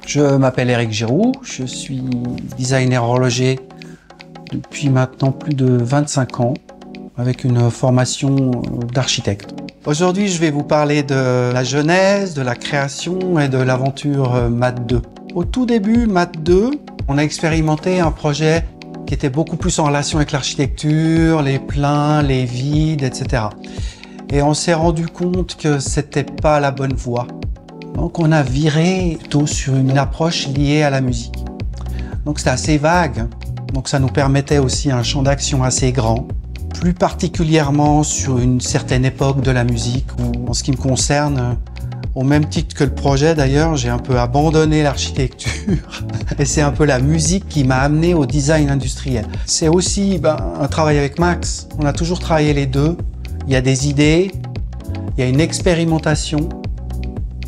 Je m'appelle Éric Giroux, je suis designer horloger depuis maintenant plus de 25 ans avec une formation d'architecte. Aujourd'hui, je vais vous parler de la genèse, de la création et de l'aventure MAD 2. Au tout début, MAD 2, on a expérimenté un projet qui était beaucoup plus en relation avec l'architecture, les pleins, les vides, etc. Et on s'est rendu compte que c'était pas la bonne voie. Donc on a viré plutôt sur une approche liée à la musique. Donc c'était assez vague, donc ça nous permettait aussi un champ d'action assez grand. Plus particulièrement sur une certaine époque de la musique, où, en ce qui me concerne, au même titre que le projet d'ailleurs, j'ai un peu abandonné l'architecture et c'est un peu la musique qui m'a amené au design industriel. C'est aussi un travail avec Max, on a toujours travaillé les deux, il y a des idées, il y a une expérimentation,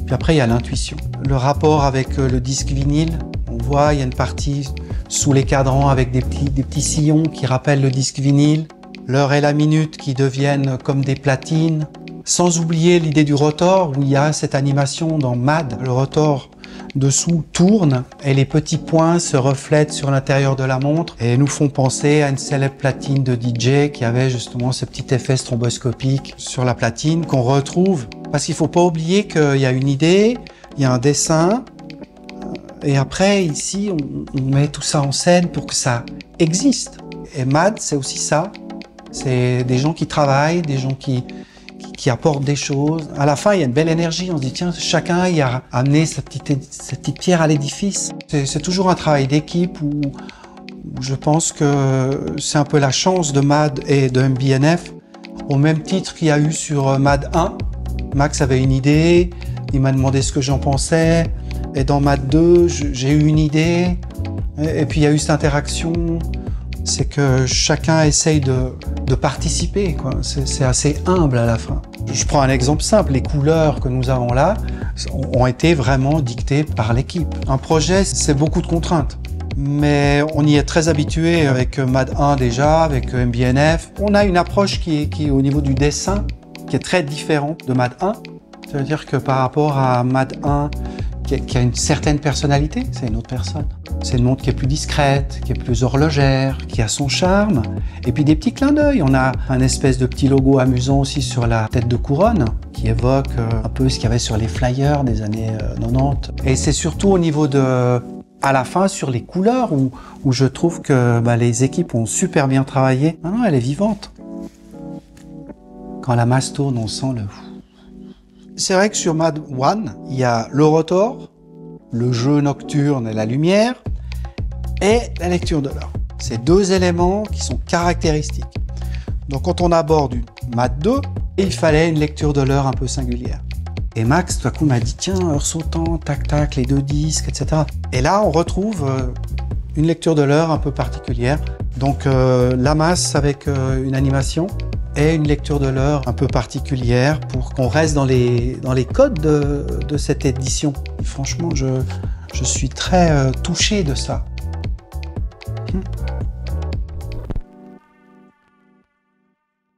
puis après il y a l'intuition. Le rapport avec le disque vinyle, on voit il y a une partie sous les cadrans avec des petits sillons qui rappellent le disque vinyle, l'heure et la minute qui deviennent comme des platines, sans oublier l'idée du rotor où il y a cette animation dans MAD. Le rotor dessous tourne et les petits points se reflètent sur l'intérieur de la montre et nous font penser à une célèbre platine de DJ qui avait justement ce petit effet stromboscopique sur la platine qu'on retrouve. Parce qu'il ne faut pas oublier qu'il y a une idée, il y a un dessin et après ici on met tout ça en scène pour que ça existe. Et MAD c'est aussi ça. C'est des gens qui travaillent, des gens qui apportent des choses. À la fin, il y a une belle énergie. On se dit, tiens, chacun y a amené cette petite pierre à l'édifice. C'est toujours un travail d'équipe où je pense que c'est un peu la chance de MAD et de MBNF. Au même titre qu'il y a eu sur MAD 1. Max avait une idée, il m'a demandé ce que j'en pensais. Et dans MAD 2, j'ai eu une idée. Et puis il y a eu cette interaction. C'est que chacun essaye de participer, quoi. C'est assez humble à la fin. Je prends un exemple simple, les couleurs que nous avons là ont été vraiment dictées par l'équipe. Un projet, c'est beaucoup de contraintes, mais on y est très habitué avec MAD 1 déjà, avec MBNF. On a une approche qui est au niveau du dessin, qui est très différente de MAD 1. Ça veut dire que par rapport à MAD 1, qui a une certaine personnalité, c'est une autre personne. C'est une montre qui est plus discrète, qui est plus horlogère, qui a son charme. Et puis des petits clins d'œil. On a un espèce de petit logo amusant aussi sur la tête de couronne, qui évoque un peu ce qu'il y avait sur les flyers des années 90. Et c'est surtout au niveau à la fin, sur les couleurs, où je trouve que les équipes ont super bien travaillé. Non, elle est vivante. Quand la masse tourne, on sent le... C'est vrai que sur MAD 1, il y a le rotor, le jeu nocturne et la lumière, et la lecture de l'heure. C'est deux éléments qui sont caractéristiques. Donc quand on aborde une MAD 2, il fallait une lecture de l'heure un peu singulière. Et Max, tout à coup, m'a dit, tiens, heure sautant, tac, tac, les deux disques, etc. Et là, on retrouve une lecture de l'heure un peu particulière. Donc la masse avec une animation, et une lecture de l'heure un peu particulière pour qu'on reste dans les codes de cette édition. Et franchement, je suis très touché de ça.